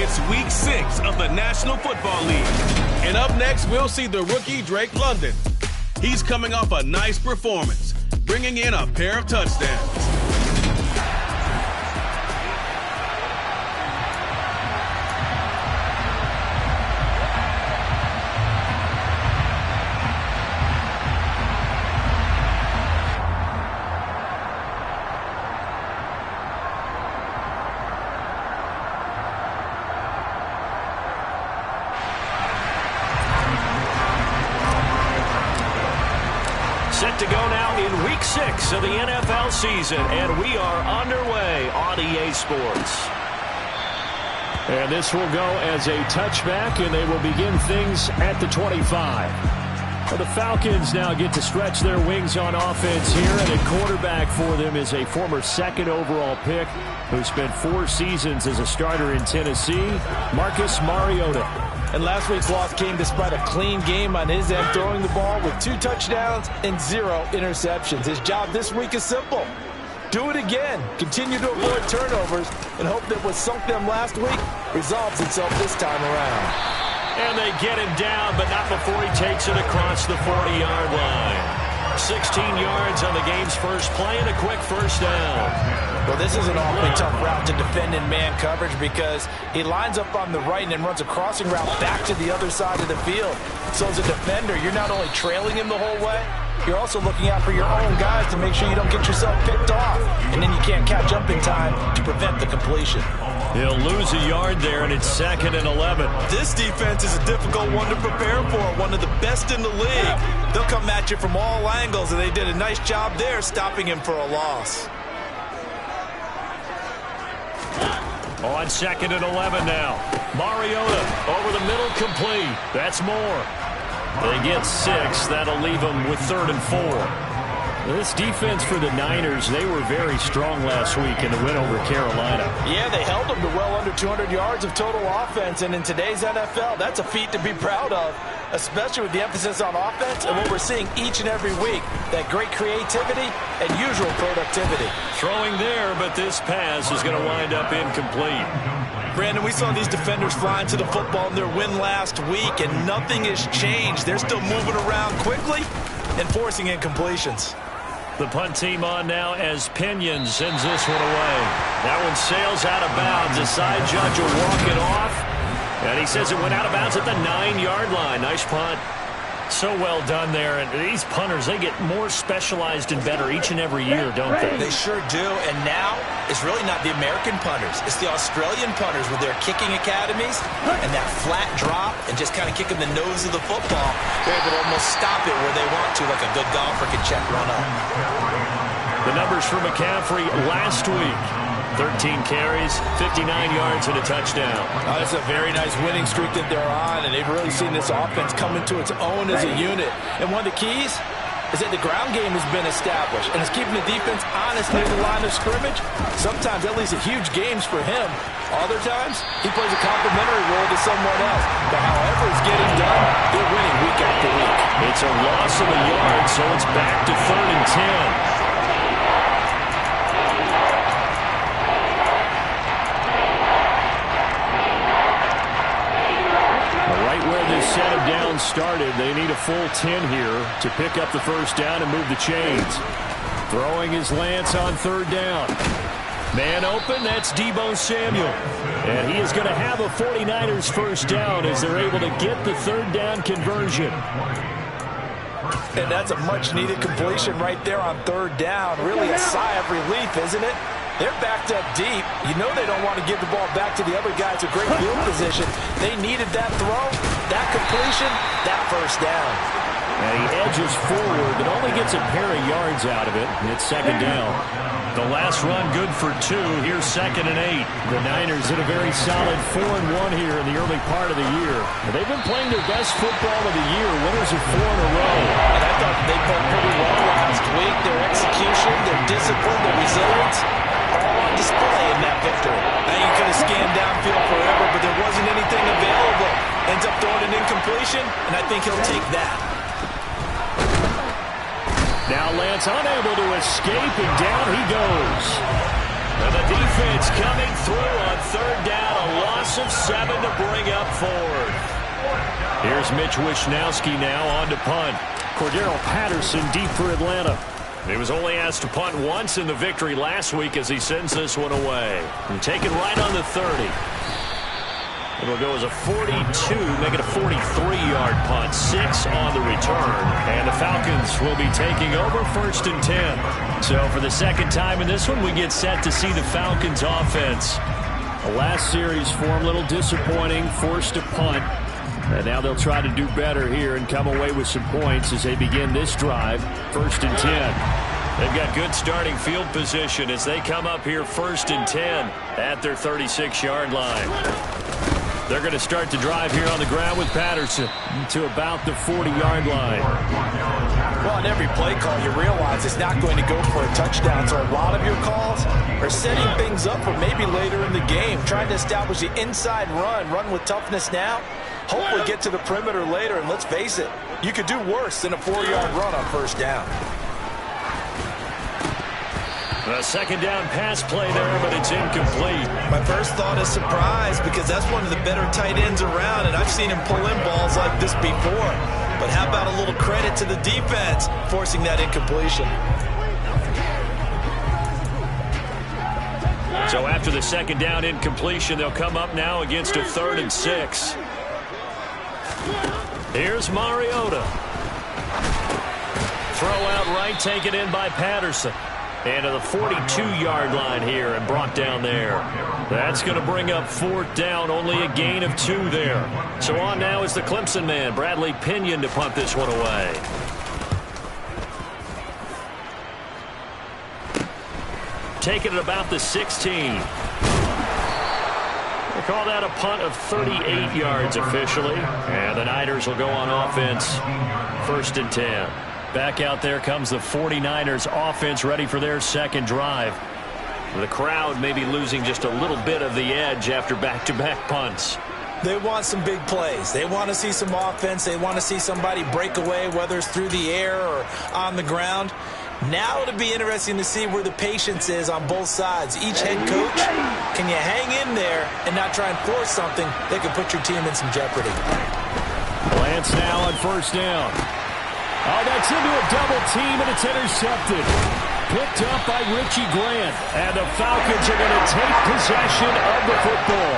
It's Week 6 of the National Football League. And up next, we'll see the rookie Drake London. He's coming off a nice performance, bringing in a pair of touchdowns. Set to go now in Week 6 of the NFL season, and we are underway on EA Sports. And this will go as a touchback, and they will begin things at the 25. Well, the Falcons now get to stretch their wings on offense here, and a quarterback for them is a former second overall pick who spent 4 seasons as a starter in Tennessee, Marcus Mariota. And last week's loss came despite a clean game on his end, throwing the ball with 2 touchdowns and 0 interceptions. His job this week is simple. Do it again. Continue to avoid turnovers and hope that what sunk them last week resolves itself this time around. And they get him down, but not before he takes it across the 40-yard line. 16 yards on the game's first play and a quick first down. Well, this is an awfully tough route to defend in man coverage because he lines up on the right and then runs a crossing route back to the other side of the field. So as a defender, you're not only trailing him the whole way, you're also looking out for your own guys to make sure you don't get yourself picked off. And then you can't catch up in time to prevent the completion. He'll lose a yard there, and it's 2nd and 11. This defense is a difficult one to prepare for, one of the best in the league. They'll come at you from all angles, and they did a nice job there stopping him for a loss. On 2nd and 11 now. Mariota over the middle, complete. That's more. They get 6. That'll leave them with 3rd and 4. This defense for the Niners, they were very strong last week in the win over Carolina. Yeah, they held them to well under 200 yards of total offense, and in today's NFL, that's a feat to be proud of, especially with the emphasis on offense and what we're seeing each and every week, that great creativity and usual productivity. Throwing there, but this pass is going to wind up incomplete. Brandon, we saw these defenders flying to the football in their win last week, and nothing has changed. They're still moving around quickly and forcing incompletions. The punt team on now as Pinion sends this one away. That one sails out of bounds. The side judge will walk it off. And he says it went out of bounds at the 9-yard line. Nice punt. So well done there. And these punters, they get more specialized and better each and every year, don't they? They sure do. And now it's really not the American punters. It's the Australian punters with their kicking academies and that flat drop and just kind of kicking the nose of the football. They're able to almost stop it where they want to, like a good golfer can check run up. The numbers for McCaffrey last week. 13 carries, 59 yards, and a touchdown. Oh, it's a very nice winning streak that they're on, and they've really seen this offense come into its own as a unit. And one of the keys is that the ground game has been established, and it's keeping the defense honest near the line of scrimmage. Sometimes that leads to huge games for him. Other times, he plays a complimentary role to someone else. But however it's getting done, they're winning week after week. It's a loss of a yard, so it's back to 3rd and 10. Set of downs started. They need a full 10 here to pick up the first down and move the chains. Throwing his Lance on 3rd down. Man open, that's Deebo Samuel. And he is going to have a 49ers first down as they're able to get the 3rd down conversion. And that's a much-needed completion right there on 3rd down. Really a sigh of relief, isn't it? They're backed up deep. You know they don't want to give the ball back to the other guys with great field position. They needed that throw, that completion, that first down. And he edges forward, but only gets a pair of yards out of it. And it's 2nd down. The last run good for 2. Here's 2nd and 8. The Niners in a very solid 4-1 here in the early part of the year. They've been playing their best football of the year, winners of 4 in a row. And I thought they played pretty well last week. Their execution, their discipline, their resilience, all on display in that victory. Now you could have scanned downfield forever, but there wasn't anything available. Ends up throwing an incompletion, and I think he'll take that. Now Lance unable to escape, and down he goes. And the defense coming through on third down. A loss of 7 to bring up fourth. Here's Mitch Wishnowski now on to punt. Cordero Patterson deep for Atlanta. He was only asked to punt once in the victory last week as he sends this one away. And take it right on the 30. It'll go as a 42, make it a 43-yard punt. 6 on the return. And the Falcons will be taking over 1st and 10. So for the second time in this one, we get set to see the Falcons offense. The last series for them, a little disappointing, forced to punt. And now they'll try to do better here and come away with some points as they begin this drive. 1st and 10. They've got good starting field position as they come up here 1st and 10 at their 36-yard line. They're going to start the drive here on the ground with Patterson to about the 40-yard line. Well, on every play call, you realize it's not going to go for a touchdown. So a lot of your calls are setting things up for maybe later in the game, trying to establish the inside run with toughness now. Hopefully get to the perimeter later, and let's face it, you could do worse than a 4-yard run on 1st down. A 2nd down pass play there, but it's incomplete. My first thought is surprise because that's one of the better tight ends around, and I've seen him pull in balls like this before. But how about a little credit to the defense forcing that incompletion? So after the 2nd down incompletion, they'll come up now against a 3rd and 6. Here's Mariota. Throw out right, taken in by Patterson. And to the 42-yard line here and brought down there. That's going to bring up 4th down, only a gain of 2 there. So on now is the Clemson man, Bradley Pinion, to punt this one away. Taking it about the 16. They call that a punt of 38 yards officially. And the Niners will go on offense 1st and 10. Back out there comes the 49ers offense ready for their 2nd drive. The crowd may be losing just a little bit of the edge after back-to-back punts. They want some big plays. They want to see some offense. They want to see somebody break away, whether it's through the air or on the ground. Now it'll be interesting to see where the patience is on both sides. Each head coach, can you hang in there and not try and force something that could put your team in some jeopardy? Lance now on 1st down. Oh, that's into a double team, and it's intercepted. Picked up by Richie Grant. And the Falcons are going to take possession of the football.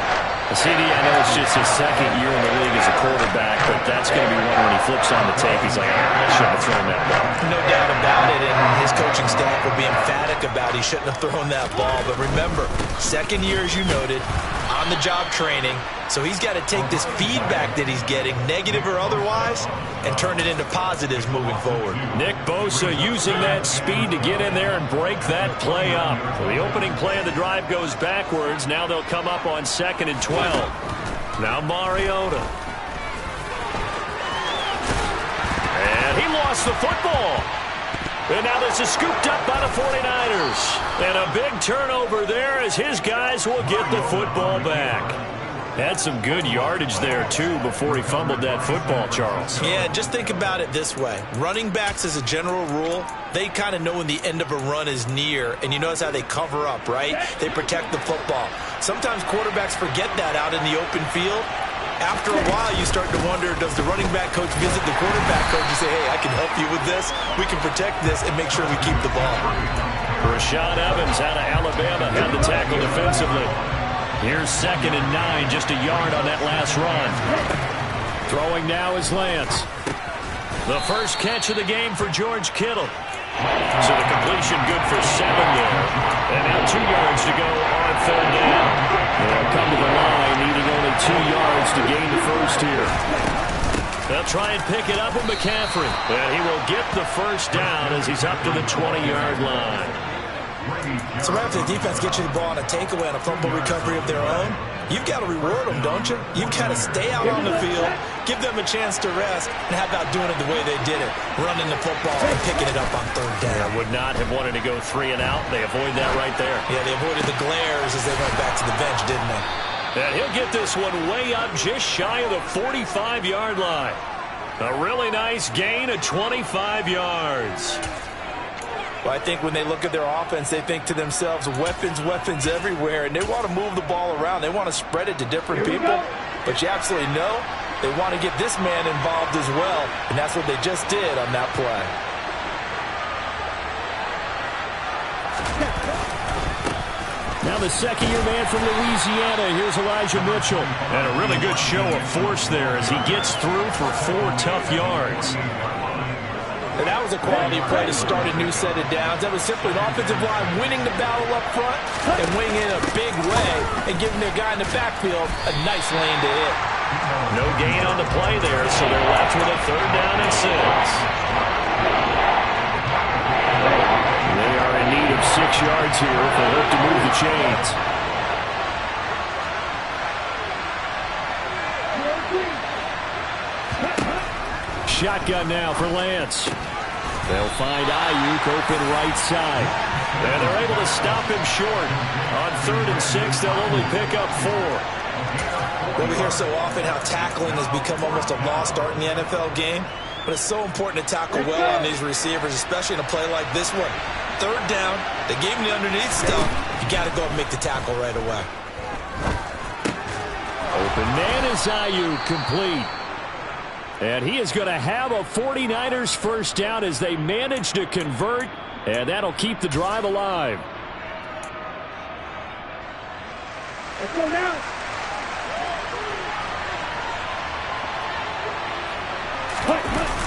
CD, I know it's just his 2nd year in the league as a quarterback, but that's going to be one when he flips on the tape. He's like, I shouldn't have thrown that ball. No doubt about it, and his coaching staff will be emphatic about he shouldn't have thrown that ball. But remember, 2nd year, as you noted, on-the-job training. So he's got to take this feedback that he's getting, negative or otherwise, and turn it into positives moving forward. Nick Bosa using that speed to get in there and break that play up. So the opening play of the drive goes backwards. Now they'll come up on 2nd and 12. Now Mariota. And he lost the football. And now this is scooped up by the 49ers. And a big turnover there as his guys will get the football back. Had some good yardage there, too, before he fumbled that football, Charles. Yeah, just think about it this way. Running backs, as a general rule, they kind of know when the end of a run is near, and you notice how they cover up, right? They protect the football. Sometimes quarterbacks forget that out in the open field. After a while, you start to wonder, does the running back coach visit the quarterback coach and say, hey, I can help you with this, we can protect this, and make sure we keep the ball. Rashaan Evans out of Alabama had the tackle defensively. Here's 2nd and 9, just a yard on that last run. Throwing now is Lance. The first catch of the game for George Kittle. So the completion good for 7 there. And now 2 yards to go on 3rd down. They'll come to the line, needing only 2 yards to gain the first here. They'll try and pick it up with McCaffrey. And he will get the first down as he's up to the 20-yard line. So right after the defense gets you the ball on a takeaway and a fumble recovery of their own, you've got to reward them, don't you? You've got to stay out on the field, give them a chance to rest, and how about doing it the way they did it, running the football and picking it up on 3rd down. They would not have wanted to go 3 and out. They avoid that right there. Yeah, they avoided the glares as they went back to the bench, didn't they? And he'll get this one way up just shy of the 45-yard line. A really nice gain of 25 yards. Well, I think when they look at their offense, they think to themselves, weapons, weapons everywhere, and they want to move the ball around. They want to spread it to different people, but you absolutely know they want to get this man involved as well, and that's what they just did on that play. Now the second-year man from Louisiana, here's Elijah Mitchell. And a really good show of force there as he gets through for 4 tough yards. And that was a quality play to start a new set of downs. That was simply an offensive line winning the battle up front and winning it in a big way and giving their guy in the backfield a nice lane to hit. No gain on the play there, so they're left with a 3rd down and 6. They are in need of 6 yards here if they hope to move the chains. Shotgun now for Lance. They'll find Ayuk open right side. And they're able to stop him short. On 3rd and 6, they'll only pick up 4. Well, we hear so often how tackling has become almost a lost art in the NFL game. But it's so important to tackle well on these receivers, especially in a play like this one. 3rd down, they gave him the underneath stuff. You got to go and make the tackle right away. Open man is Ayuk, complete. And he is going to have a 49ers first down as they manage to convert, and that'll keep the drive alive. Let's go now.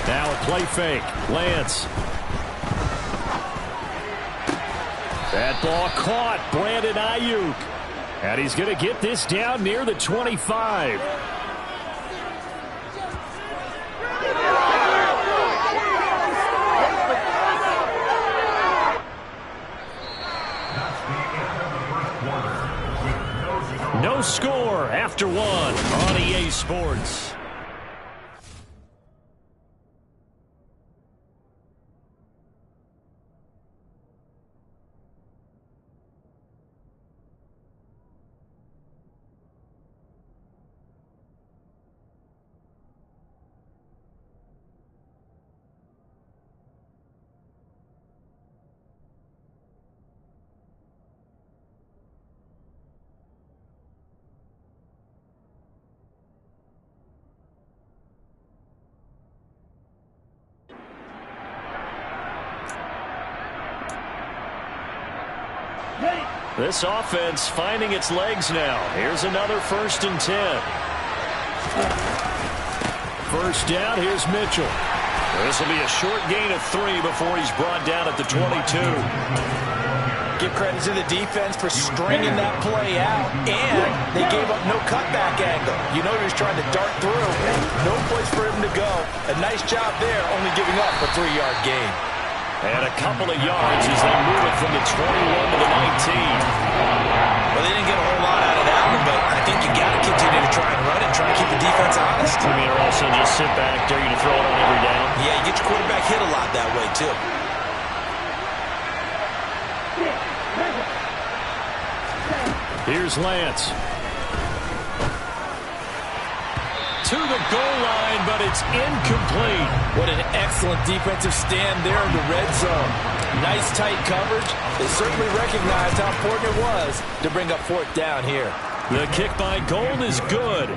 Now a play fake. Lance. That ball caught. Brandon Ayuk. And he's going to get this down near the 25. No score after 1 on EA Sports. This offense finding its legs now. Here's another 1st and 10. First down, here's Mitchell. This will be a short gain of 3 before he's brought down at the 22. Give credit to the defense for stringing that play out, and they gave up no cutback angle. You know he was trying to dart through. No place for him to go. A nice job there, only giving up a 3-yard gain. And a couple of yards as they move it from the 21 to the 19. Well, they didn't get a whole lot out of that one, but I think you got to continue to try and run it and try to keep the defense honest. You mean also just sit back, dare you to throw it on every down? Yeah, you get your quarterback hit a lot that way, too. Here's Lance. To the goal line, but it's incomplete. What an excellent defensive stand there in the red zone. Nice tight coverage. They certainly recognized how important it was to bring up 4th down here. The kick by Gold is good.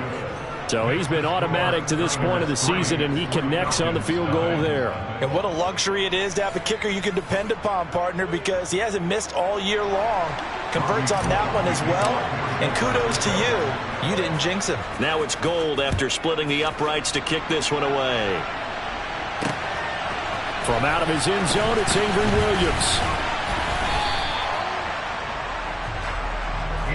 So he's been automatic to this point of the season, and he connects on the field goal there. And what a luxury it is to have a kicker you can depend upon, partner, because he hasn't missed all year long. Converts on that one as well. And kudos to you. You didn't jinx him. Now it's Gold after splitting the uprights to kick this one away. From out of his end zone, it's Avery Williams.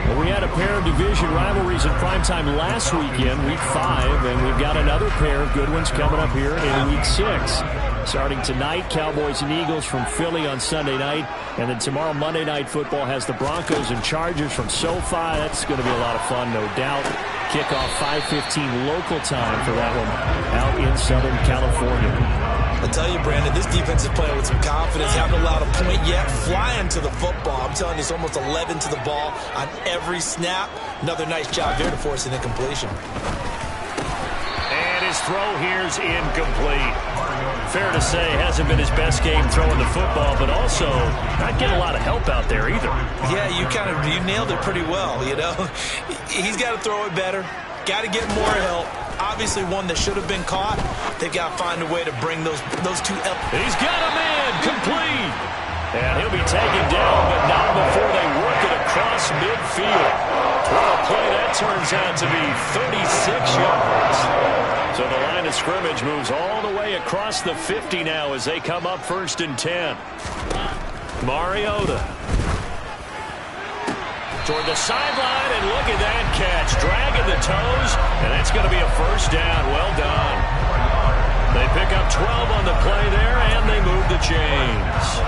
Well, we had a pair of division rivalries in primetime last weekend, Week 5, and we've got another pair of good ones coming up here in Week 6. Starting tonight, Cowboys and Eagles from Philly on Sunday night, and then tomorrow Monday Night Football has the Broncos and Chargers from SoFi. That's going to be a lot of fun, no doubt. Kickoff 5:15 local time for that one out in Southern California. I tell you, Brandon, this defense is playing with some confidence. Haven't allowed a point yet. Flying to the football. I'm telling you, it's almost 11 to the ball on every snap. Another nice job there to force an incompletion. And his throw here's incomplete. fair to say, hasn't been his best game throwing the football, but also not getting a lot of help out there either. Yeah, you nailed it pretty well, you know. He's got to throw it better. Got to get more help. Obviously one that should have been caught. They've got to find a way to bring those two up. He's got a man complete. And he'll be taken down, but not before they work it across midfield. What a play that turns out to be, 36 yards. So the line of scrimmage moves all the way across the 50 now as they come up 1st and 10. Mariota. Toward the sideline, and look at that catch. Dragging the toes, and that's going to be a 1st down. Well done. They pick up 12 on the play there, and they move the chains.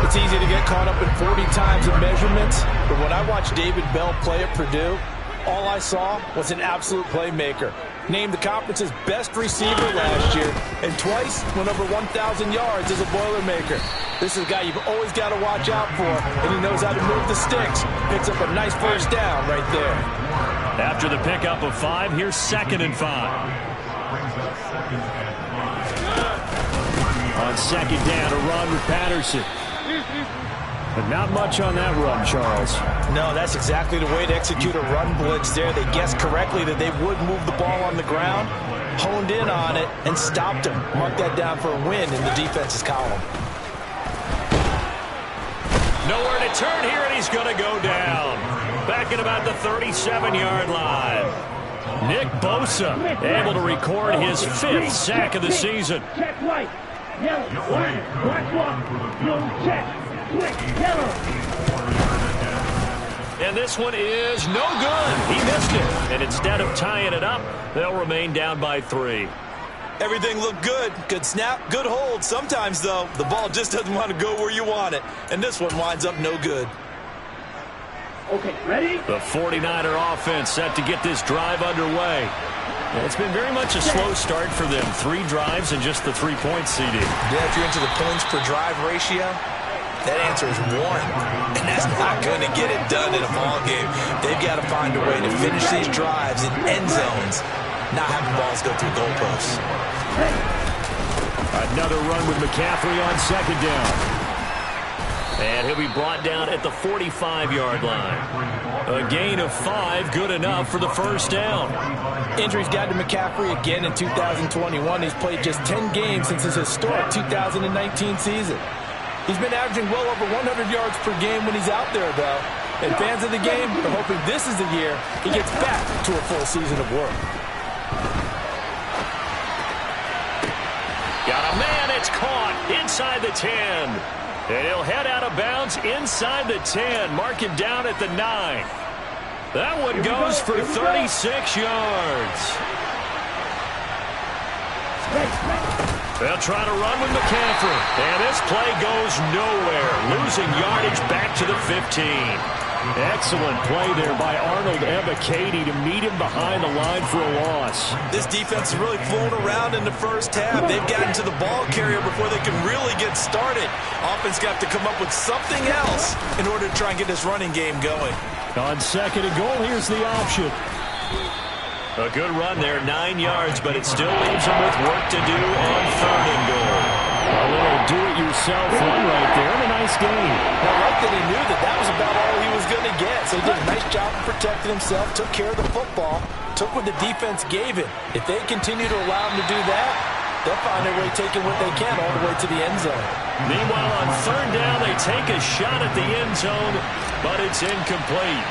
It's easy to get caught up in 40 times of measurements, but when I watched David Bell play at Purdue, all I saw was an absolute playmaker. Named the conference's best receiver last year, and twice went over 1,000 yards as a Boilermaker. This is a guy you've always got to watch out for, and he knows how to move the sticks. Picks up a nice 1st down right there. After the pickup of 5, here's 2nd and 5. On 2nd down, a run with Patterson. But not much on that run, Charles. No, that's exactly the way to execute a run blitz there. They guessed correctly that they would move the ball on the ground, honed in on it, and stopped him. Mark that down for a win in the defense's column. Nowhere to turn here, and he's going to go down. Back at about the 37-yard line. Nick Bosa able to record his 5th sack of the season. Check white. Yellow. Line. Black block. Blue check. Quick. Yellow. And this one is no good. He missed it. And instead of tying it up, they'll remain down by 3. Everything looked good. Good snap, good hold. Sometimes, though, the ball just doesn't want to go where you want it. And this one winds up no good. Okay, ready? The 49er offense set to get this drive underway. And it's been very much a slow start for them. 3 drives and just the 3 points, CD. Yeah, if you're into the points per drive ratio, that answer is 1. And that's not going to get it done in a ball game. They've got to find a way to finish these drives in end zones, not have the balls go through goalposts. Another run with McCaffrey on 2nd down. And he'll be brought down at the 45-yard line. A gain of 5, good enough for the 1st down. Injuries got to McCaffrey again in 2021. He's played just 10 games since his historic 2019 season. He's been averaging well over 100 yards per game when he's out there, though. And fans of the game are hoping this is the year he gets back to a full season of work. Got a man, it's caught inside the 10. And he'll head out of bounds inside the 10. Mark him down at the 9. That one goes for 36 yards. They'll try to run with McCaffrey. And this play goes nowhere. Losing yardage back to the 15. Excellent play there by Arnold Ebiketie to meet him behind the line for a loss. This defense is really flown around in the first half. They've gotten to the ball carrier before they can really get started. Offense got to come up with something else in order to try and get this running game going. On 2nd and goal, here's the option. A good run there, 9 yards, but it still leaves them with work to do on 3rd and goal. A little do-it-yourself run right there, and a nice gain. I like that he knew that was about all he was going to get. So he did a nice job of protecting himself, took care of the football, took what the defense gave him. If they continue to allow him to do that, they'll find their way taking what they can all the way to the end zone. Meanwhile, on 3rd down, they take a shot at the end zone, but it's incomplete.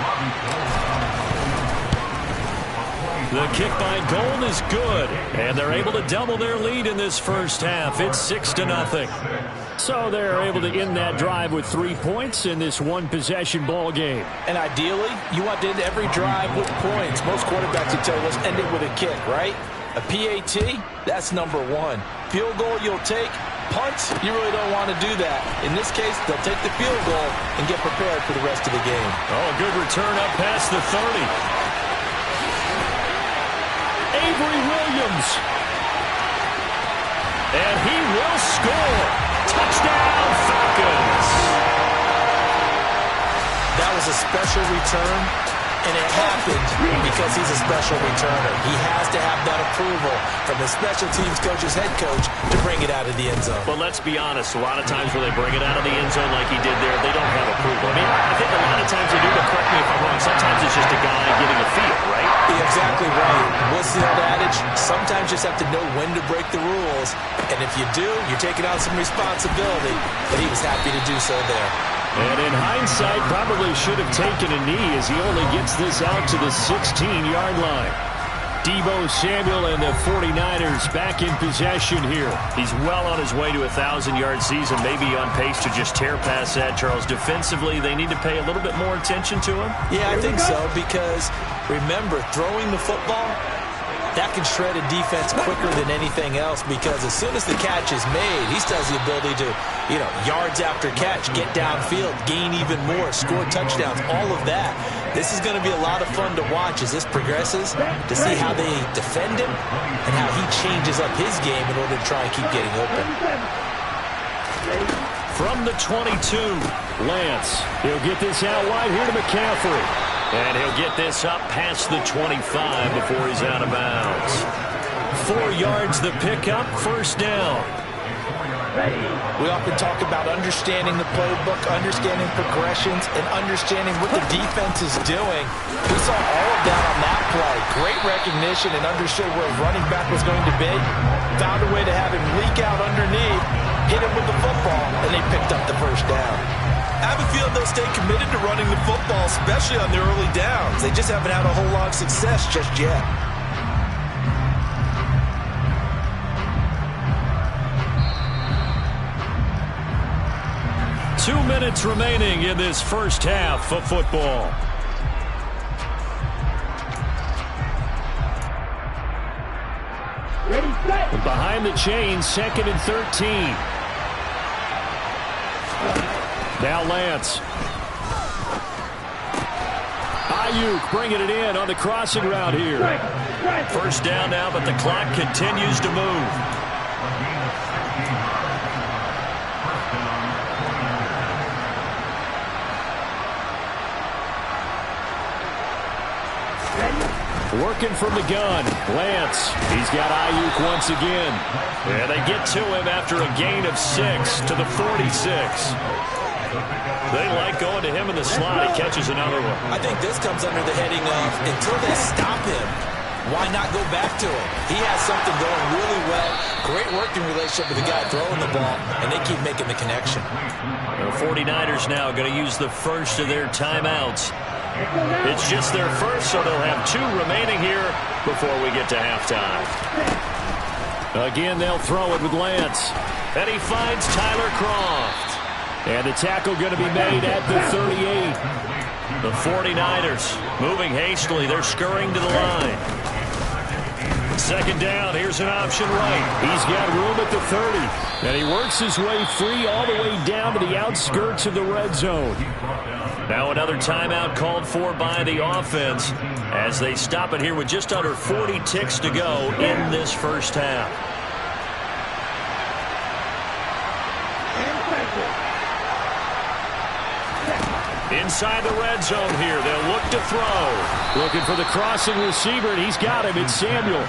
The kick by Gold is good, and they're able to double their lead in this first half. It's 6-0. So they're able to end that drive with 3 points in this one-possession ball game. And ideally, you want to end every drive with points. Most quarterbacks would tell you, let's end it with a kick, right? A PAT, that's number 1. Field goal you'll take. Punt, you really don't want to do that. In this case, they'll take the field goal and get prepared for the rest of the game. Oh, a good return up past the 30. Avery Williams. And he will score. Touchdown, Falcons. That was a special return, And it happened because he's a special returner. He has to have that approval from the special teams coach's head coach to bring it out of the end zone. But let's be honest, a lot of times when they bring it out of the end zone like he did there, they don't have approval. I mean, I think a lot of times they do, but correct me if I'm wrong, sometimes it's just a guy getting a feel, right? You're exactly right. What's the old adage? Sometimes you just have to know when to break the rules. And if you do, you're taking on some responsibility. But he was happy to do so there. And in hindsight, probably should have taken a knee as he only gets this out to the 16-yard line. Deebo Samuel and the 49ers back in possession here. He's well on his way to a 1,000-yard season, maybe on pace to just tear past that, Charles. Defensively, they need to pay a little bit more attention to him? Yeah, I think so, because remember, throwing the football, that can shred a defense quicker than anything else, because as soon as the catch is made, he still has the ability to, yards after catch, get downfield, gain even more, score touchdowns, all of that. This is going to be a lot of fun to watch as this progresses, to see how they defend him and how he changes up his game in order to try and keep getting open. From the 22, Lance. He'll get this out wide here to McCaffrey. And he'll get this up past the 25 before he's out of bounds. 4 yards the pickup, first down. We often talk about understanding the playbook, understanding progressions, and understanding what the defense is doing. We saw all of that on that play. Great recognition and understood where his running back was going to be. Found a way to have him leak out underneath, hit him with the football, and they picked up the first down. I have a feeling they'll stay committed to running the football, especially on their early downs. They just haven't had a whole lot of success just yet. Two minutes remaining in this first half of football. Ready, set. Behind the chains, 2nd and 13. Now Lance. Ayuk bringing it in on the crossing route here. First down now, but the clock continues to move. Working from the gun, Lance. He's got Ayuk once again. And they get to him after a gain of 6 to the 46. They like going to him in the slot. He catches another one. I think this comes under the heading of, until they stop him, why not go back to him? He has something going really well. Great working relationship with the guy throwing the ball, and they keep making the connection. The 49ers now going to use the first of their timeouts. It's just their first, so they'll have 2 remaining here before we get to halftime. Again, they'll throw it with Lance. And he finds Tyler Kroft. And the tackle going to be made at the 38. The 49ers moving hastily. They're scurrying to the line. Second down. Here's an option right. He's got room at the 30. And he works his way free all the way down to the outskirts of the red zone. Now another timeout called for by the offense as they stop it here with just under 40 ticks to go in this first half. Inside the red zone here. They'll look to throw. Looking for the crossing receiver, and he's got him. It's Samuel.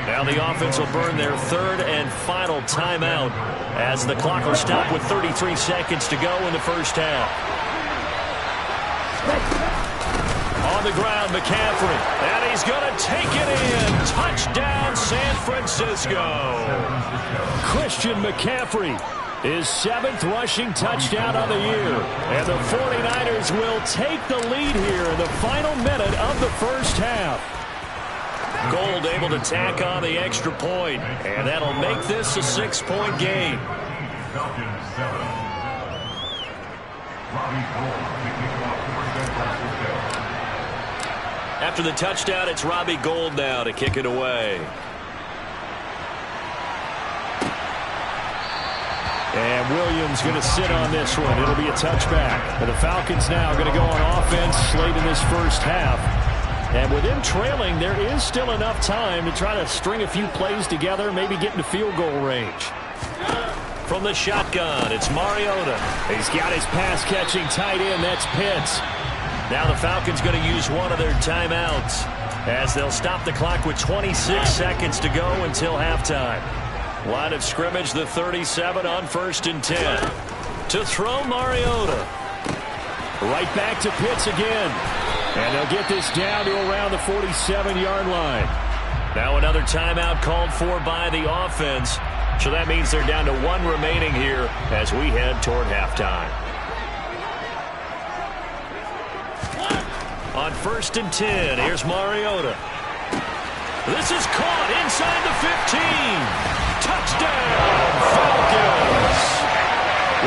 Now the offense will burn their 3rd and final timeout as the clock will stop with 33 seconds to go in the first half. On the ground, McCaffrey. And he's going to take it in. Touchdown, San Francisco. Christian McCaffrey. His 7th rushing touchdown of the year. And the 49ers will take the lead here in the final minute of the first half. Gold able to tack on the extra point, and that'll make this a 6-point game. After the touchdown, it's Robbie Gould now to kick it away. And Williams going to sit on this one. It'll be a touchback. And the Falcons now going to go on offense late in this first half. And with them trailing, there is still enough time to try to string a few plays together, maybe get into field goal range. From the shotgun, it's Mariota. He's got his pass-catching tight end. That's Pitts. Now the Falcons going to use one of their timeouts as they'll stop the clock with 26 seconds to go until halftime. Line of scrimmage, the 37 on 1st and 10. To throw, Mariota. Right back to Pitts again. And they'll get this down to around the 47-yard line. Now another timeout called for by the offense. So that means they're down to 1 remaining here as we head toward halftime. On 1st and 10, here's Mariota. This is caught inside the 15. Touchdown, Falcons.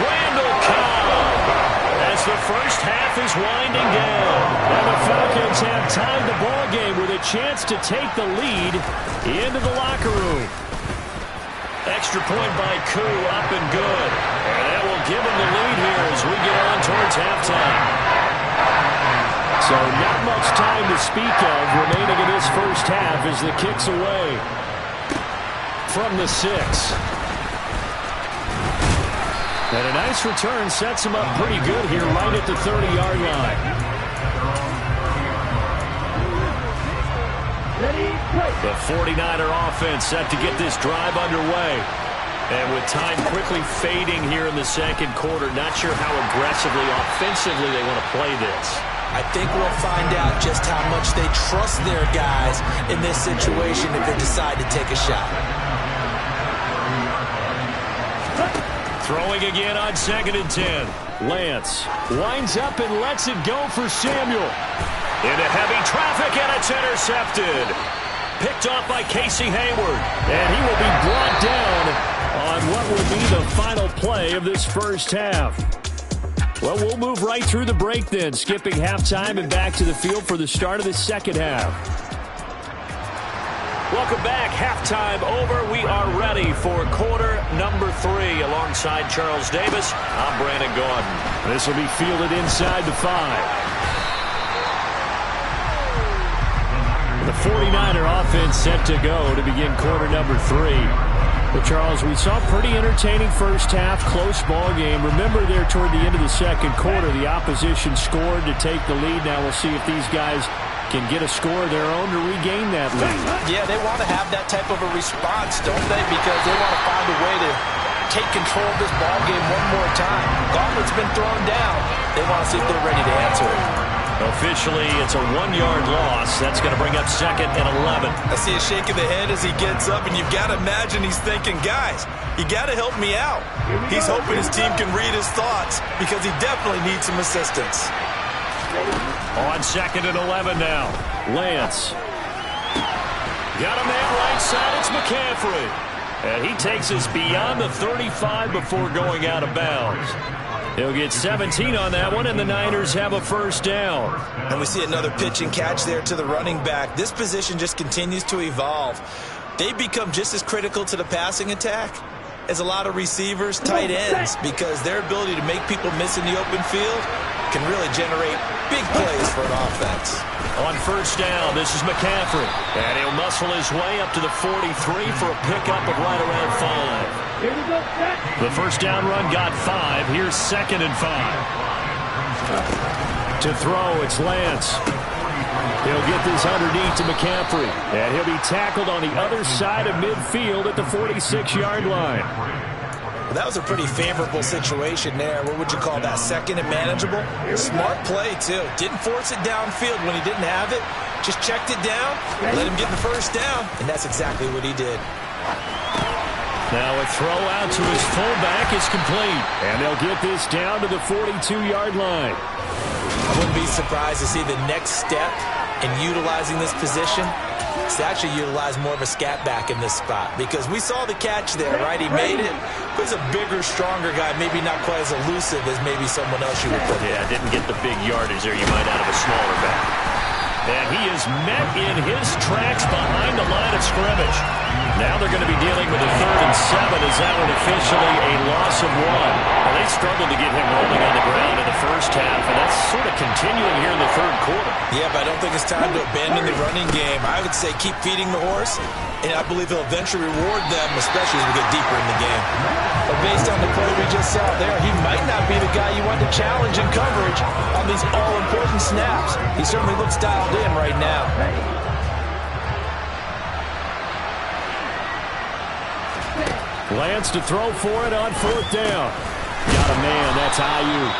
Randall Cobb as the first half is winding down. And the Falcons have tied the ball game with a chance to take the lead into the locker room. Extra point by Koo, up and good. And that will give them the lead here as we get on towards halftime. So not much time to speak of remaining in this first half as the kick's away from the 6. And a nice return sets him up pretty good here right at the 30-yard line. The 49er offense set to get this drive underway. And with time quickly fading here in the second quarter, not sure how aggressively, offensively they want to play this. I think we'll find out just how much they trust their guys in this situation if they decide to take a shot. Throwing again on 2nd and 10. Lance winds up and lets it go for Samuel. Into heavy traffic, and it's intercepted. Picked off by Casey Hayward. And he will be brought down on what will be the final play of this first half. Well, we'll move right through the break then, skipping halftime and back to the field for the start of the second half. Welcome back. Halftime over. We are ready for quarter number 3. Alongside Charles Davis, I'm Brandon Gaudin. This will be fielded inside the 5. The 49er offense set to go to begin quarter number 3. Well, Charles, we saw a pretty entertaining first half, close ball game. Remember there toward the end of the second quarter, the opposition scored to take the lead. Now we'll see if these guys can get a score of their own to regain that lead. Yeah, they want to have that type of a response, don't they? Because they want to find a way to take control of this ball game one more time. Gauntlet's been thrown down. They want to see if they're ready to answer it. Officially, it's a 1-yard loss. That's going to bring up 2nd and 11. I see a shake of the head as he gets up, and you've got to imagine he's thinking, guys, you got to help me out. He's hoping his team can read his thoughts because he definitely needs some assistance. On 2nd and 11 now. Lance. Got a man right side. It's McCaffrey. And he takes us beyond the 35 before going out of bounds. He'll get 17 on that one, and the Niners have a first down. And we see another pitch and catch there to the running back. This position just continues to evolve. They become just as critical to the passing attack as a lot of receivers, tight ends, because their ability to make people miss in the open field can really generate big plays for an offense. On first down, this is McCaffrey. And he'll muscle his way up to the 43 for a pickup of right around 5. The first down run got 5. Here's 2nd and 5. To throw, it's Lance. He'll get this underneath to McCaffrey. And he'll be tackled on the other side of midfield at the 46-yard line. Well, that was a pretty favorable situation there. What would you call that? 2nd and manageable? Smart play, too. Didn't force it downfield when he didn't have it. Just checked it down, let him get the first down, and that's exactly what he did. Now a throw out to his fullback is complete. And they'll get this down to the 42-yard line. I wouldn't be surprised to see the next step in utilizing this position is to actually utilize more of a scat back in this spot. Because we saw the catch there, right? He made it. He's a bigger, stronger guy, maybe not quite as elusive as maybe someone else you would put there. Yeah, didn't get the big yardage there you might out of a smaller back. And he is met in his tracks behind the line of scrimmage. Now they're going to be dealing with a 3rd and 7 as that one officially a loss of 1. Well, they struggled to get him rolling on the ground, and the first half, and that's sort of continuing here in the third quarter. Yeah, but I don't think it's time to abandon the running game. I would say keep feeding the horse, and I believe he'll eventually reward them, especially as we get deeper in the game. But based on the play we just saw there, he might not be the guy you want to challenge in coverage on these all-important snaps. He certainly looks dialed in right now. Lance to throw for it on fourth down. Got a man, that's Ayuk.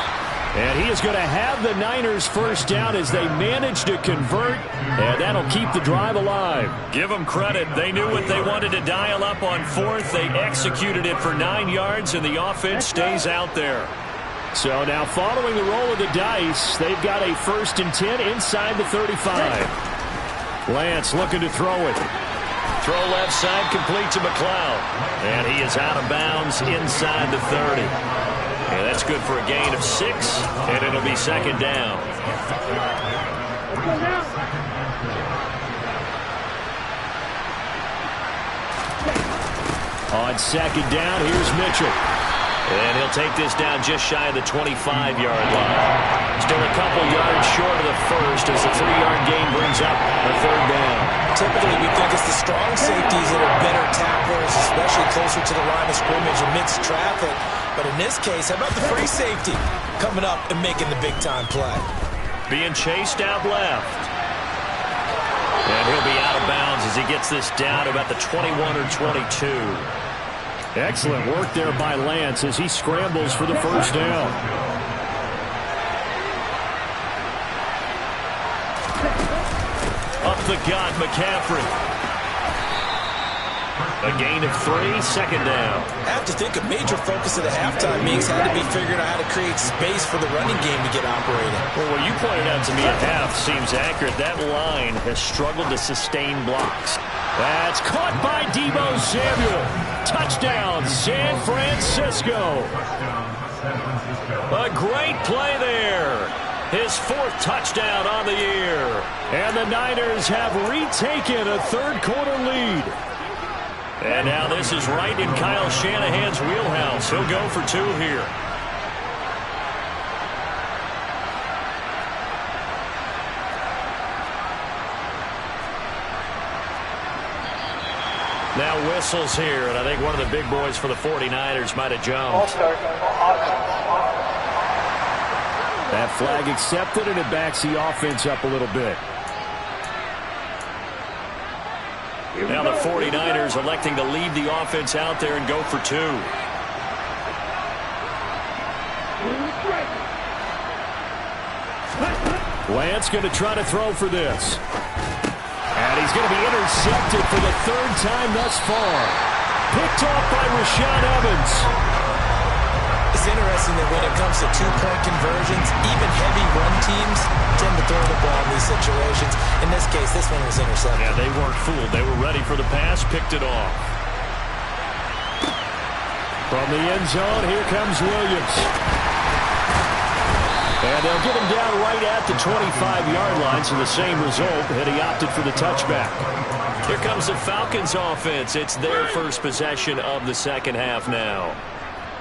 And he is going to have the Niners first down as they manage to convert, and that'll keep the drive alive. Give them credit. They knew what they wanted to dial up on fourth. They executed it for 9 yards, and the offense stays out there. So now following the roll of the dice, they've got a 1st and 10 inside the 35. Lance looking to throw it. Throw left side, complete to McLeod. And he is out of bounds inside the 30. And that's good for a gain of 6, and it'll be 2nd down. On 2nd down, here's Mitchell. And he'll take this down just shy of the 25-yard line. Still a couple yards short of the first as the 3-yard gain brings up a 3rd down. Typically, we think it's the strong safeties that are better tacklers, especially closer to the line of scrimmage amidst traffic. But in this case, how about the free safety coming up and making the big-time play? Being chased out left. And he'll be out of bounds as he gets this down about the 21 or 22. Excellent work there by Lance as he scrambles for the 1st down. Up the gut, McCaffrey. A gain of 3, 2nd down. I have to think a major focus of the halftime meetings had to be figuring out how to create space for the running game to get operating. Well, what you pointed out to me at half seems accurate. That line has struggled to sustain blocks. That's caught by Deebo Samuel. Touchdown, San Francisco. A great play there. His 4th touchdown on the year. And the Niners have retaken a 3rd quarter lead. And now this is right in Kyle Shanahan's wheelhouse. He'll go for 2 here. Now whistles here, and I think one of the big boys for the 49ers might have jumped. That flag accepted, and it backs the offense up a little bit. Now the 49ers electing to leave the offense out there and go for 2. Lance going to try to throw for this. And he's going to be intercepted for the 3rd time thus far. Picked off by Rashaan Evans. It's interesting that when it comes to 2-point conversions, even heavy run teams tend to throw the ball in these situations. In this case, this one was intercepted. Yeah, they weren't fooled. They were ready for the pass, picked it off. From the end zone, here comes Williams. And they'll get him down right at the 25-yard line, so the same result, and he opted for the touchback. Here comes the Falcons offense. It's their first possession of the 2nd half now.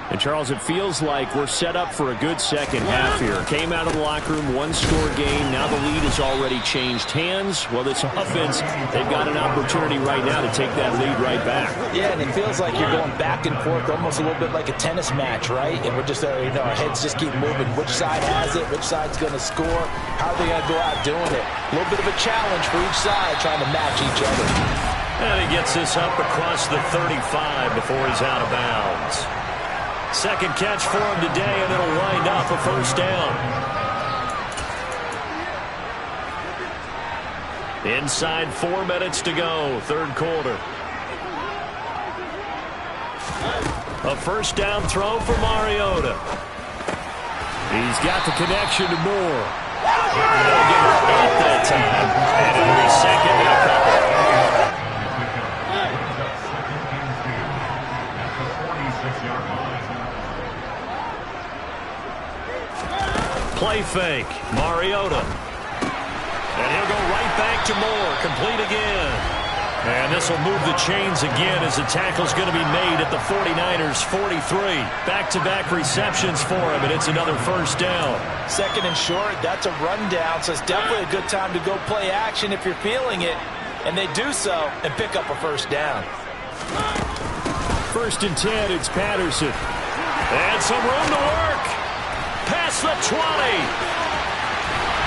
And, Charles, it feels like we're set up for a good 2nd half here. Came out of the locker room, 1-score game. Now the lead has already changed hands. Well, this offense, they've got an opportunity right now to take that lead right back. Yeah, and it feels like you're going back and forth, almost a little bit like a tennis match, right? And we're just, our heads just keep moving. Which side has it? Which side's going to score? How are they going to go out doing it? A little bit of a challenge for each side, trying to match each other. And he gets this up across the 35 before he's out of bounds. 2nd catch for him today, and it'll wind up a 1st down. Inside 4 minutes to go, 3rd quarter. A 1st down throw for Mariota. He's got the connection to Moore. They'll give it 8 that time, and it'll be 2nd and a couple. Play fake, Mariota. And he'll go right back to Moore, complete again. And this will move the chains again as the tackle's going to be made at the 49ers 43. Back-to-back receptions for him, and it's another first down. Second and short, that's a rundown, so it's definitely a good time to go play action if you're feeling it. And they do so and pick up a first down. First and 10, it's Patterson. And some room to work. Past the 20.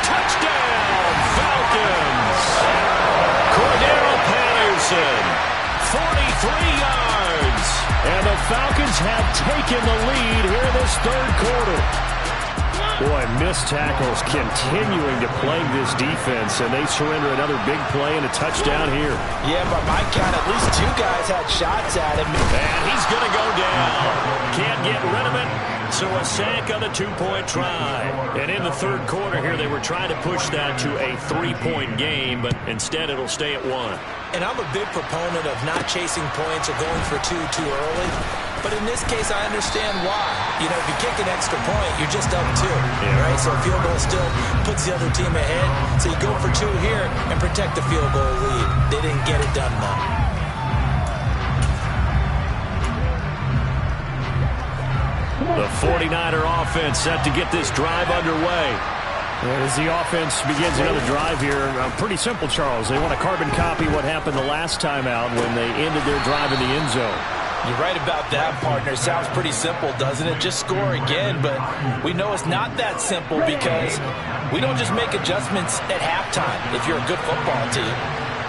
Touchdown, Falcons. Cordero Patterson, 43 yards. And the Falcons have taken the lead here in this third quarter. Boy, missed tackles continuing to plague this defense, and they surrender another big play and a touchdown here. Yeah, by my count, at least two guys had shots at him. And he's going to go down. Can't get rid of it, so a sack on a two-point try. And in the third quarter here, they were trying to push that to a three-point game, but instead it'll stay at one. And I'm a big proponent of not chasing points or going for two too early. But in this case, I understand why. You know, if you kick an extra point, you're just up two, right? So a field goal still puts the other team ahead. So you go for two here and protect the field goal lead. They didn't get it done, though. The 49er offense set to get this drive underway. As the offense begins another drive here, pretty simple, Charles. They want to carbon copy what happened the last time out when they ended their drive in the end zone. You're right about that, partner. Sounds pretty simple, doesn't it? Just score again, but we know it's not that simple because we don't just make adjustments at halftime if you're a good football team.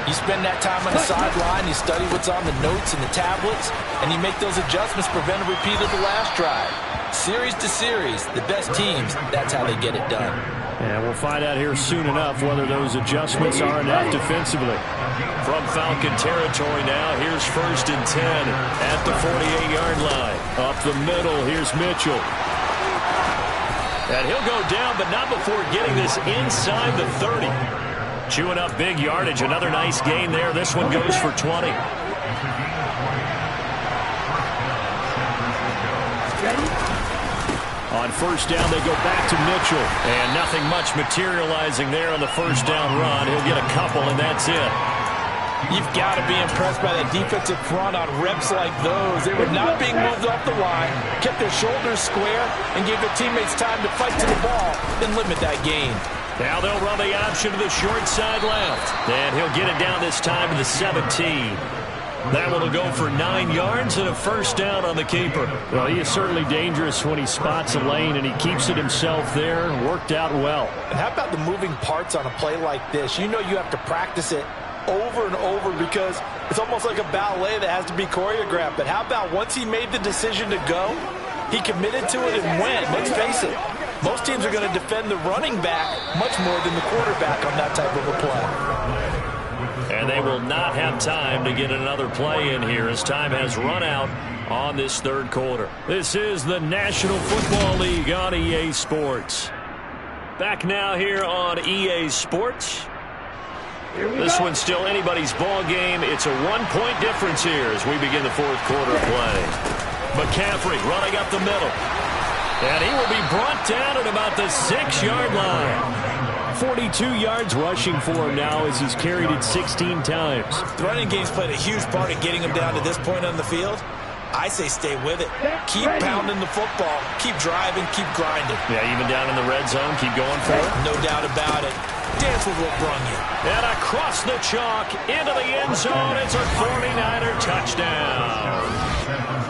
You spend that time on the sideline, you study what's on the notes and the tablets, and you make those adjustments, prevent a repeat of the last drive. Series to series, the best teams, that's how they get it done. And we'll find out here soon enough whether those adjustments are enough defensively. From Falcon territory now, here's first and 10 at the 48-yard line. Up the middle, here's Mitchell. And he'll go down, but not before getting this inside the 30. Chewing up big yardage, another nice gain there. This one goes for 20. On first down, they go back to Mitchell. And nothing much materializing there on the first down run. He'll get a couple, and that's it. You've got to be impressed by that defensive front on reps like those. They were not being moved off the line, kept their shoulders square, and gave their teammates time to fight to the ball, then limit that gain. Now they'll run the option to the short side left. And he'll get it down this time to the 17. That one will go for 9 yards and a first down on the keeper. Well, he is certainly dangerous when he spots a lane, and he keeps it himself there. Worked out well. And how about the moving parts on a play like this? You know you have to practice it over and over because it's almost like a ballet that has to be choreographed. But how about once he made the decision to go, he committed to it and went. Let's face it, most teams are going to defend the running back much more than the quarterback on that type of a play. And they will not have time to get another play in here as time has run out on this third quarter. This is the National Football League on EA Sports. Back now here on EA Sports. This one's still anybody's ball game. It's a 1-point difference here as we begin the fourth quarter of play. McCaffrey running up the middle. And he will be brought down at about the 6-yard line. 42 yards rushing for him now as he's carried it 16 times. The running game's played a huge part in getting him down to this point on the field. I say stay with it. Keep pounding the football. Keep driving. Keep grinding. Yeah, even down in the red zone, keep going for it. No doubt about it. Dance with what brung you. And across the chalk into the end zone. It's a 49er touchdown.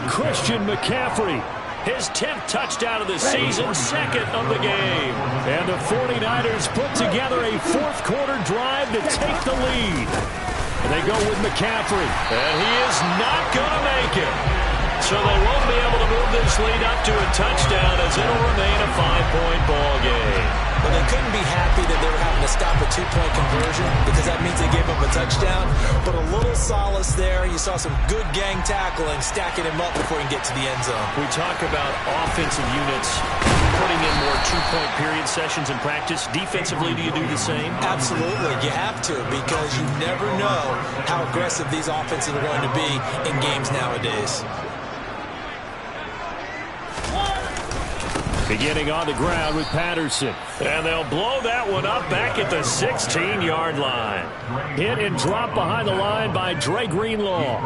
Christian McCaffrey. His 10th touchdown of the season, second of the game. And the 49ers put together a fourth quarter drive to take the lead. And they go with McCaffrey. And he is not going to make it. So they won't be able to move this lead up to a touchdown as it'll remain a 5-point ball game. Well, they couldn't be happy that they were having to stop a 2-point conversion because that means they gave up a touchdown. But a little solace there. You saw some good gang tackling, stacking him up before he can get to the end zone. We talk about offensive units putting in more 2-point period sessions in practice. Defensively, do you do the same? Absolutely. You have to because you never know how aggressive these offenses are going to be in games nowadays. Beginning on the ground with Patterson. And they'll blow that one up back at the 16-yard line. Hit and drop behind the line by Dre Greenlaw.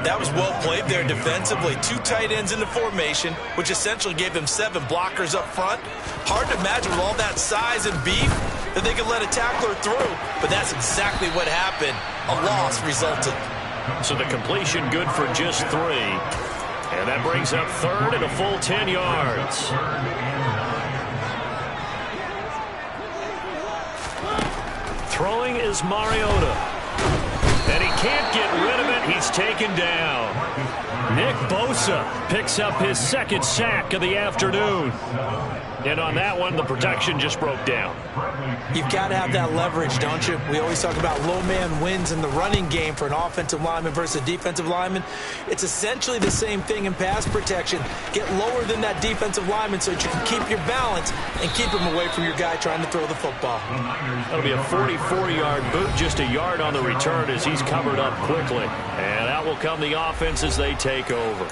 That was well played there defensively. 2 tight ends in the formation, which essentially gave them 7 blockers up front. Hard to imagine with all that size and beef that they could let a tackler through, but that's exactly what happened. A loss resulted. So the completion good for just 3. And that brings up third and a full 10 yards. Throwing is Mariota. And he can't get rid of it. He's taken down. Nick Bosa picks up his second sack of the afternoon. And on that one, the protection just broke down. You've got to have that leverage, don't you? We always talk about low man wins in the running game for an offensive lineman versus a defensive lineman. It's essentially the same thing in pass protection. Get lower than that defensive lineman so that you can keep your balance and keep him away from your guy trying to throw the football. That'll be a 44-yard boot, just a yard on the return as he's covered up quickly. And out will come the offense as they take over.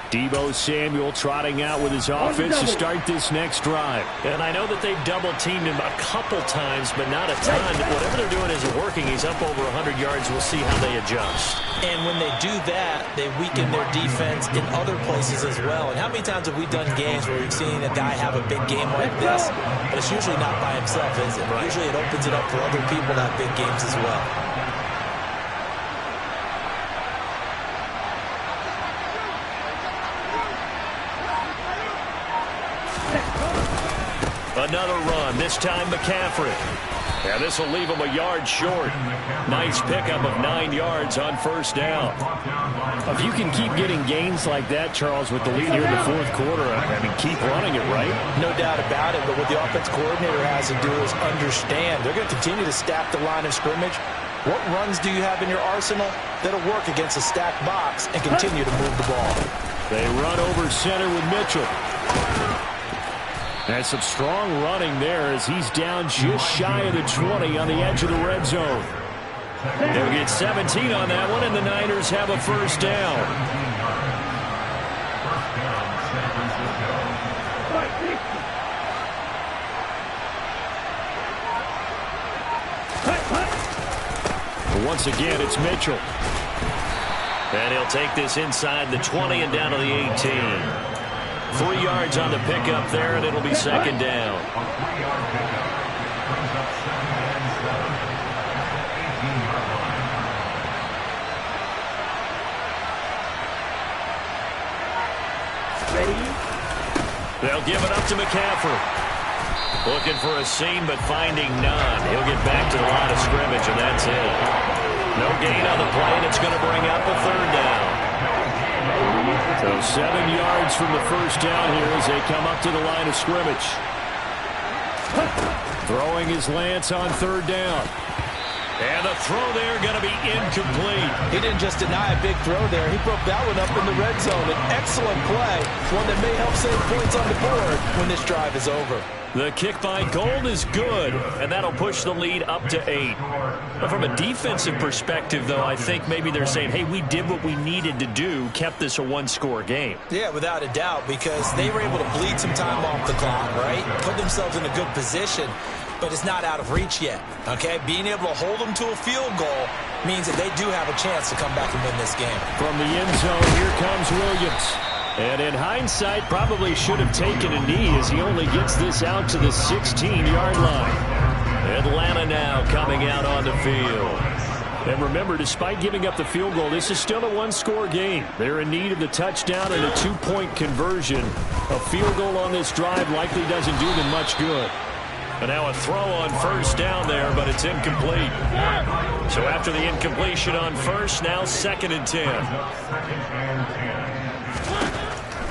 Deebo Samuel trotting out with his offense to start this next drive. And I know that they've double-teamed him a couple times, but not a ton. Whatever they're doing isn't working. He's up over 100 yards. We'll see how they adjust. And when they do that, they weaken their defense in other places as well. And how many times have we done games where we've seen a guy have a big game like this, but it's usually not by himself, is it? Right. Usually it opens it up for other people to have big games as well. Another run, this time McCaffrey. Yeah, this will leave him a yard short. Nice pickup of 9 yards on first down. If you can keep getting gains like that, Charles, with the lead here in the fourth quarter, I mean, keep running it, right? No doubt about it, but what the offense coordinator has to do is understand. They're going to continue to stack the line of scrimmage. What runs do you have in your arsenal that'll work against a stacked box and continue to move the ball? They run over center with Mitchell. And some strong running there as he's down just shy of the 20 on the edge of the red zone. They'll get 17 on that one, and the Niners have a first down. Once again, it's Mitchell. And he'll take this inside the 20 and down to the 18. 3 yards on the pickup there, and it'll be second down. They'll give it up to McCaffrey. Looking for a seam, but finding none. He'll get back to the line of scrimmage, and that's it. No gain on the play, and it's going to bring up a third down. So 7 yards from the first down here as they come up to the line of scrimmage. Throwing his Lance on third down. And the throw there going to be incomplete. He didn't just deny a big throw there. He broke that one up in the red zone. An excellent play. One that may help save points on the board when this drive is over. The kick by Gold is good, and that'll push the lead up to 8. But from a defensive perspective, though, I think maybe they're saying, hey, we did what we needed to do, kept this a one-score game. Yeah, without a doubt, because they were able to bleed some time off the clock, right? Put themselves in a good position, but it's not out of reach yet, okay? Being able to hold them to a field goal means that they do have a chance to come back and win this game. From the end zone, here comes Williams. And in hindsight, probably should have taken a knee as he only gets this out to the 16-yard line. Atlanta now coming out on the field. And remember, despite giving up the field goal, this is still a one-score game. They're in need of the touchdown and a 2-point conversion. A field goal on this drive likely doesn't do them much good. And now a throw on first down there, but it's incomplete. So after the incompletion on first, now 2nd and 10.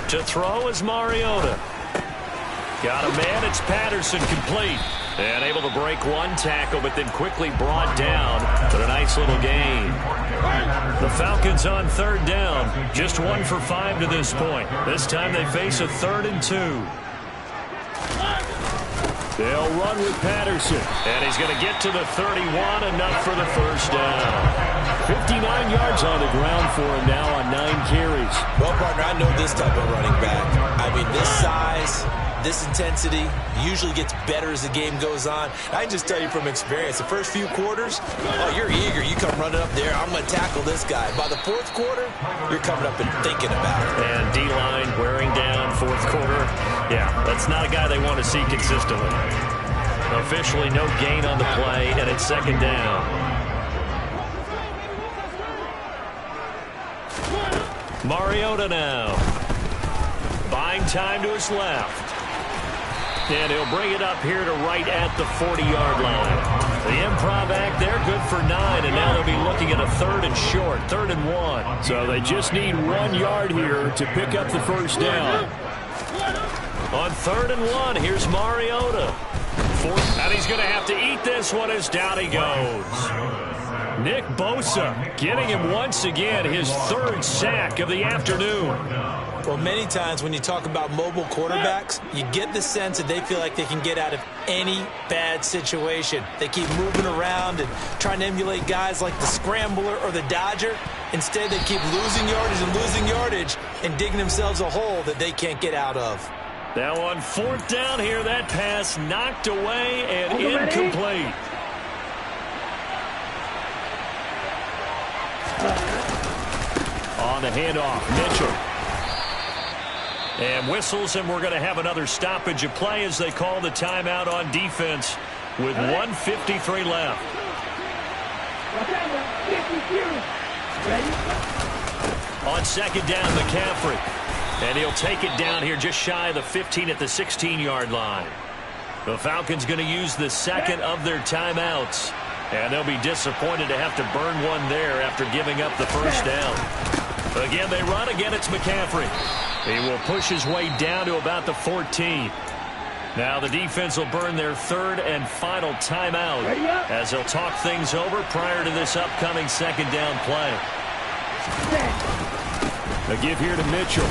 To throw is Mariota. Got a man, it's Patterson, complete. And able to break one tackle, but then quickly brought down. But a nice little gain. The Falcons on third down. Just 1 for 5 to this point. This time they face a 3rd and 2. They'll run with Patterson. And he's going to get to the 31, enough for the first down. 59 yards on the ground for him now on 9 carries. Well, partner, I know this type of running back. I mean, this size, this intensity usually gets better as the game goes on. I can just tell you from experience, the first few quarters, oh, you're eager. You come running up there, I'm going to tackle this guy. By the fourth quarter, you're coming up and thinking about it. And D-line wearing down fourth quarter. Yeah, that's not a guy they want to see consistently. Officially no gain on the play, and it's second down. Mariota now. Buying time to his left. And he'll bring it up here to right at the 40-yard line. The improv act there, good for 9, and now they'll be looking at a 3rd and short, 3rd and 1. So they just need 1 yard here to pick up the first down. On 3rd and 1, here's Mariota. And he's going to have to eat this one as down he goes. Nick Bosa getting him once again, his 3rd sack of the afternoon. Well, many times when you talk about mobile quarterbacks, you get the sense that they feel like they can get out of any bad situation. They keep moving around and trying to emulate guys like the Scrambler or the Dodger. Instead, they keep losing yardage and digging themselves a hole that they can't get out of. Now on 4th down here, that pass knocked away and incomplete. On the handoff, Mitchell. And whistles, and we're going to have another stoppage of play as they call the timeout on defense with 1:53 left. On 2nd down, McCaffrey. And he'll take it down here just shy of the 15 at the 16-yard line. The Falcons going to use the 2nd of their timeouts. And they'll be disappointed to have to burn one there after giving up the first down. Again, they run. Again, it's McCaffrey. He will push his way down to about the 14. Now the defense will burn their 3rd and final timeout as they'll talk things over prior to this upcoming 2nd down play. A give here to Mitchell.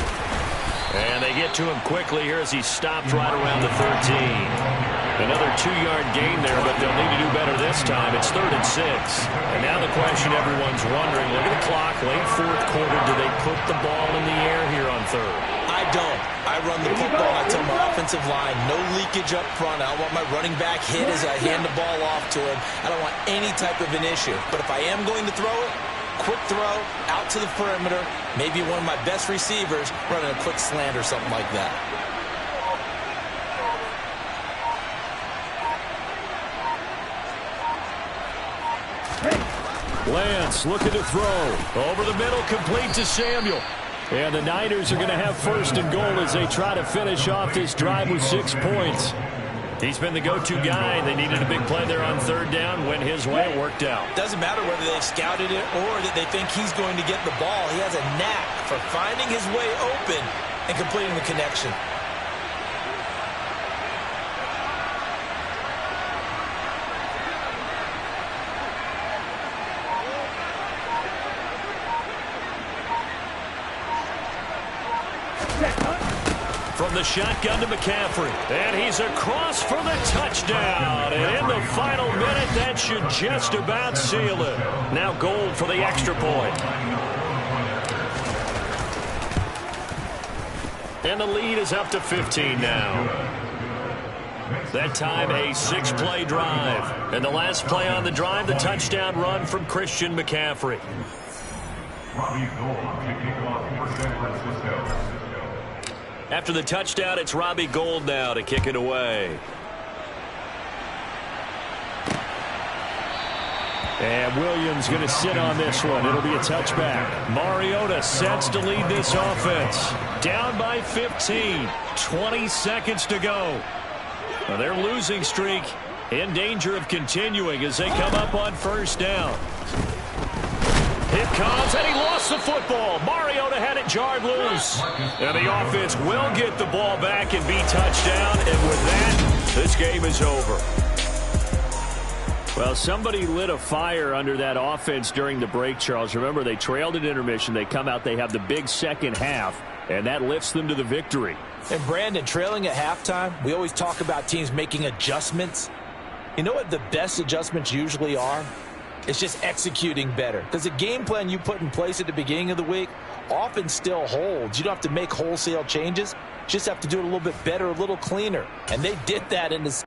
And they get to him quickly here as he stopped right around the 13. Another 2-yard gain there, but they'll need to do better this time. It's 3rd and 6. And now the question everyone's wondering, look at the clock, late 4th quarter, do they put the ball in the air here on 3rd? I don't. I run the football. I tell my offensive line, no leakage up front. I don't want my running back hit as I hand the ball off to him. I don't want any type of an issue. But if I am going to throw it, quick throw, out to the perimeter, maybe one of my best receivers running a quick slant or something like that. Lance looking to throw. Over the middle, complete to Samuel. And the Niners are going to have 1st and goal as they try to finish off this drive with 6 points. He's been the go-to guy. They needed a big play there on 3rd down. Went his way. It worked out. Doesn't matter whether they've scouted it or that they think he's going to get the ball. He has a knack for finding his way open and completing the connection. From the shotgun to McCaffrey. And he's across for the touchdown. And in the final minute, that should just about seal it. Now Gold for the extra point. And the lead is up to 15 now. That time a 6-play drive. And the last play on the drive, the touchdown run from Christian McCaffrey. After the touchdown, it's Robbie Gould now to kick it away. And Williams going to sit on this one. It'll be a touchback. Mariota sets to lead this offense. Down by 15. 20 seconds to go. Well, their losing streak in danger of continuing as they come up on 1st down. It comes, and he lost the football. Mariota had it jarred loose. And the offense will get the ball back and be touchdown. And with that, this game is over. Well, somebody lit a fire under that offense during the break, Charles. Remember, they trailed at intermission. They come out, they have the big second half, and that lifts them to the victory. And Brandon, trailing at halftime, we always talk about teams making adjustments. You know what the best adjustments usually are? It's just executing better. Because the game plan you put in place at the beginning of the week, offense still holds. You don't have to make wholesale changes. You just have to do it a little bit better, a little cleaner. And they did that in the